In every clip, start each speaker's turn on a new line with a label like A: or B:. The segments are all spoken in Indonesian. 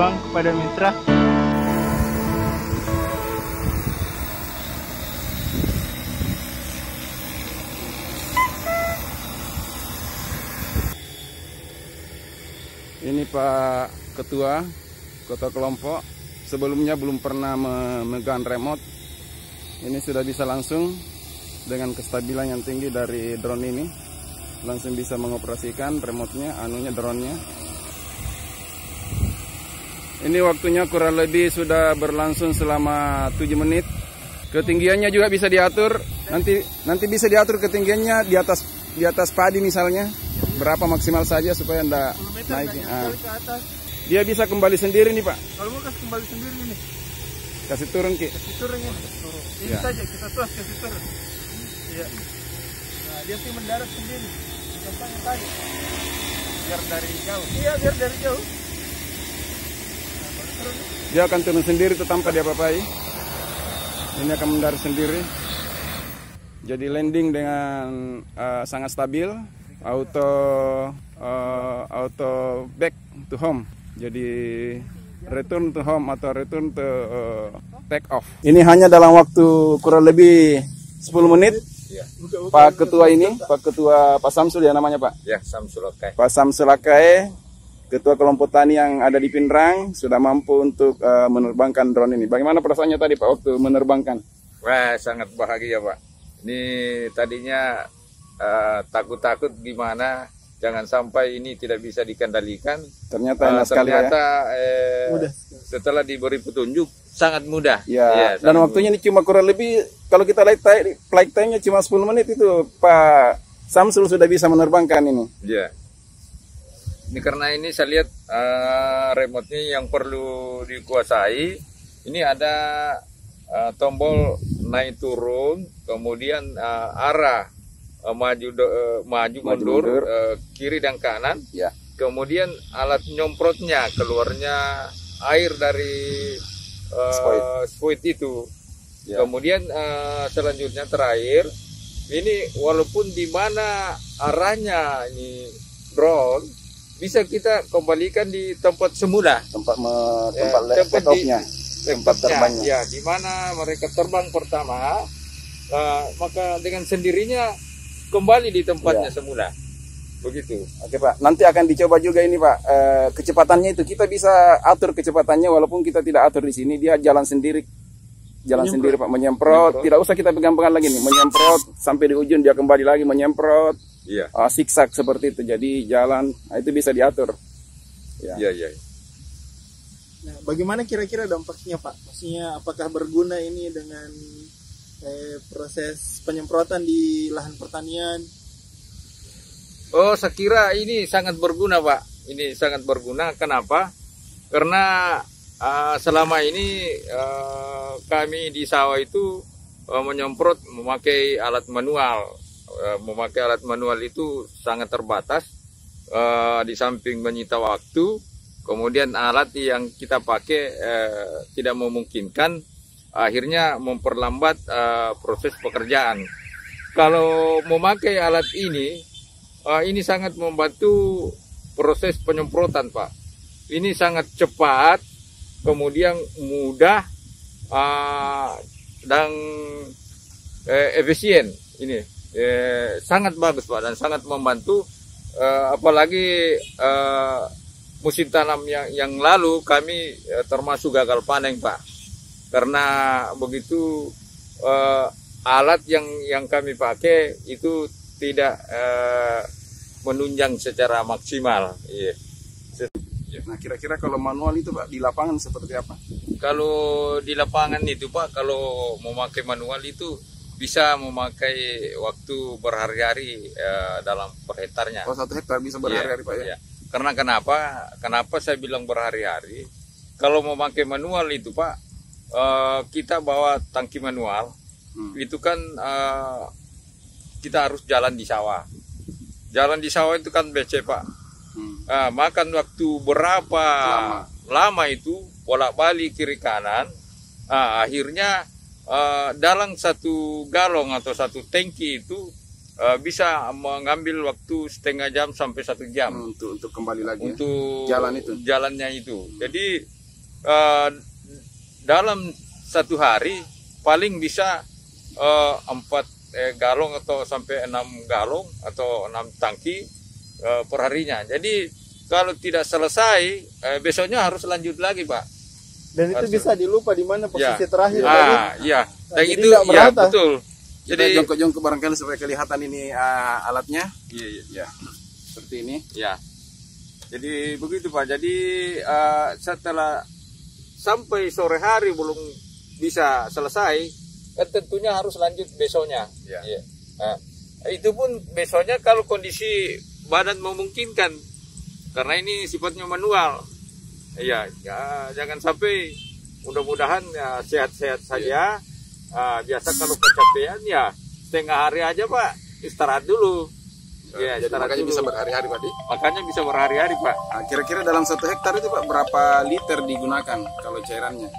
A: terbang kepada mitra.
B: Ini Pak Ketua Kelompok, sebelumnya belum pernah memegang remote. Ini sudah bisa langsung dengan kestabilan yang tinggi dari drone ini. Langsung bisa mengoperasikan remote-nya, drone-nya. Ini waktunya kurang lebih sudah berlangsung selama 7 menit. Ketinggiannya juga bisa diatur. Nanti bisa diatur ketinggiannya di atas padi misalnya. Berapa maksimal saja supaya enggak naik. Dia bisa kembali sendiri nih Pak.
A: Kalau mau kasih kembali sendiri ini.
B: Kasih turun Ki.
A: Kasih turun ya. Ini saja kita tuas kasih turun. Iya. Nah, dia sih mendarat sendiri. Contohnya tadi. Biar dari jauh. Iya, biar dari jauh.
B: Dia akan turun sendiri itu tanpa diapa-apai. Ini akan mendarat sendiri. Jadi landing dengan sangat stabil. Auto back to home. Jadi return to home atau return to take off. Ini hanya dalam waktu kurang lebih 10 menit.
C: Ya.
B: Pak Ketua ini, Pak Ketua Pak Samsul ya namanya Pak?
C: Ya, Samsul Akai.
B: Pak Samsul Akai, Ketua Kelompok Tani yang ada di Pindrang, sudah mampu untuk menerbangkan drone ini. Bagaimana perasaannya tadi Pak waktu menerbangkan?
C: Wah, sangat bahagia Pak. Ini tadinya takut-takut gimana jangan sampai ini tidak bisa dikendalikan.
B: Ternyata enak sekali ya.
C: Mudah. Setelah diberi petunjuk sangat mudah.
B: Ya, dan waktunya ini cuma kurang lebih kalau kita flight time-nya cuma 10 menit itu Pak Samsul sudah bisa menerbangkan ini.
C: Ya. Ini karena ini saya lihat remote-nya yang perlu dikuasai. Ini ada tombol naik turun, kemudian arah maju mundur, kiri dan kanan.
B: Ya.
C: Kemudian alat nyemprotnya, keluarnya air dari spoit itu.
B: Ya.
C: Kemudian selanjutnya terakhir, ini walaupun di mana arahnya ini drone bisa kita kembalikan di tempat semula, tempat terbangnya. Ya, di mana mereka terbang pertama, maka dengan sendirinya kembali di tempatnya semula. Begitu.
B: Oke Pak, nanti akan dicoba juga ini Pak. Kecepatannya itu kita bisa atur kecepatannya walaupun kita tidak atur di sini, dia jalan sendiri. Sendiri Pak, menyemprot. Tidak usah kita pegang-pegang lagi nih, menyemprot sampai di ujung dia kembali lagi menyemprot.
C: Iya.
B: Siksak seperti itu. Jadi jalan, itu bisa diatur.
C: Iya.
A: Nah, bagaimana kira-kira dampaknya Pak? Maksudnya apakah berguna ini dengan proses penyemprotan di lahan pertanian?
C: Oh, saya kira ini sangat berguna Pak. Ini sangat berguna. Kenapa? Karena selama ini kami di sawah itu menyemprot memakai alat manual. Memakai alat manual itu sangat terbatas. Di samping menyita waktu, kemudian alat yang kita pakai tidak memungkinkan. Akhirnya memperlambat proses pekerjaan. Kalau memakai alat ini sangat membantu proses penyemprotan Pak. Ini sangat cepat, kemudian mudah dan efisien. Ini sangat bagus Pak dan sangat membantu. Apalagi musim tanam yang lalu kami termasuk gagal panen Pak. Karena begitu alat yang kami pakai itu tidak menunjang secara maksimal. Iya.
B: Nah kira-kira kalau manual itu Pak di lapangan seperti apa?
C: Kalau di lapangan itu Pak, kalau memakai manual itu bisa memakai waktu berhari-hari dalam per hektarnya.
B: Oh 1 hektar bisa berhari-hari Pak ya?
C: Iya. Karena kenapa saya bilang berhari-hari? Kalau memakai manual itu Pak, kita bawa tangki manual, itu kan kita harus jalan di sawah. Jalan di sawah itu kan becek Pak. Makan waktu berapa lama itu bolak-balik kiri kanan. Akhirnya dalam satu galon atau satu tangki itu bisa mengambil waktu setengah jam sampai 1 jam
B: untuk kembali lagi
C: untuk jalannya itu. Jadi dalam 1 hari paling bisa 4 galong atau sampai 6 galong atau 6 tangki per harinya. Jadi kalau tidak selesai besoknya harus lanjut lagi, Pak.
A: Dan itu bisa dilupa di mana posisi
C: Ya.
A: terakhir.
C: Iya. Dan
A: Jadi
C: itu
A: nggak
C: ya
A: merata.
C: betul.
B: Jadi
C: Jadi
B: jongkok-jongkok barangkali supaya kelihatan ini alatnya.
C: iya.
B: Ya, seperti ini.
C: Ya. Jadi begitu, Pak. Jadi setelah sampai sore hari belum bisa selesai, kan tentunya harus lanjut besoknya.
B: Ya.
C: Iya. Nah, itu pun besoknya kalau kondisi badan memungkinkan, karena ini sifatnya manual. Iya, ya, jangan sampai, mudah-mudahan ya, sehat-sehat saja. Biasa kalau kecapean ya setengah hari aja, Pak, istirahat dulu. Ya, istirahat
B: Makanya
C: dulu.
B: bisa berhari-hari, Pak.
C: Makanya bisa berhari-hari, Pak.
B: Nah, kira-kira dalam 1 hektar itu, Pak, berapa liter digunakan kalau cairannya?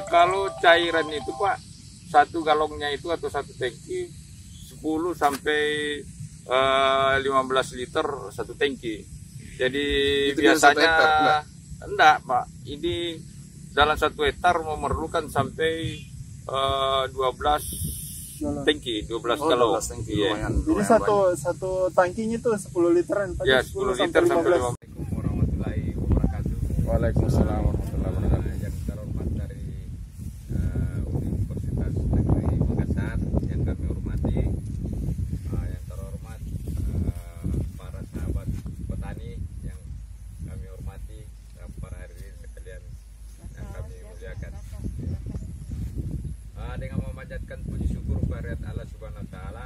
C: Kalau cairan itu, Pak, 1 galongnya itu atau 1 tangki 10 sampai 15 liter 1 tangki. Jadi
B: Itu dalam 1
C: biasanya
B: hektar,
C: enggak, Pak. Ini dalam 1 hektar memerlukan sampai 12 tangki, 12 galong.
B: 12 tangki,
C: Iya.
B: lumayan,
A: Jadi
B: lumayan
A: satu tangkinya itu 10 literan.
C: Ya, 10 liter sampai 15. Assalamualaikum warahmatullahi wabarakatuh.
B: Waalaikumsalam warahmatullahi wabarakatuh.
C: Yang terhormat dari Universitas Negeri Makassar yang kami hormati, yang terhormat para sahabat petani yang kami hormati, para hadirin sekalian yang kami muliakan. Dengan memanjatkan puji syukur kehadirat Allah Subhanahu wa taala,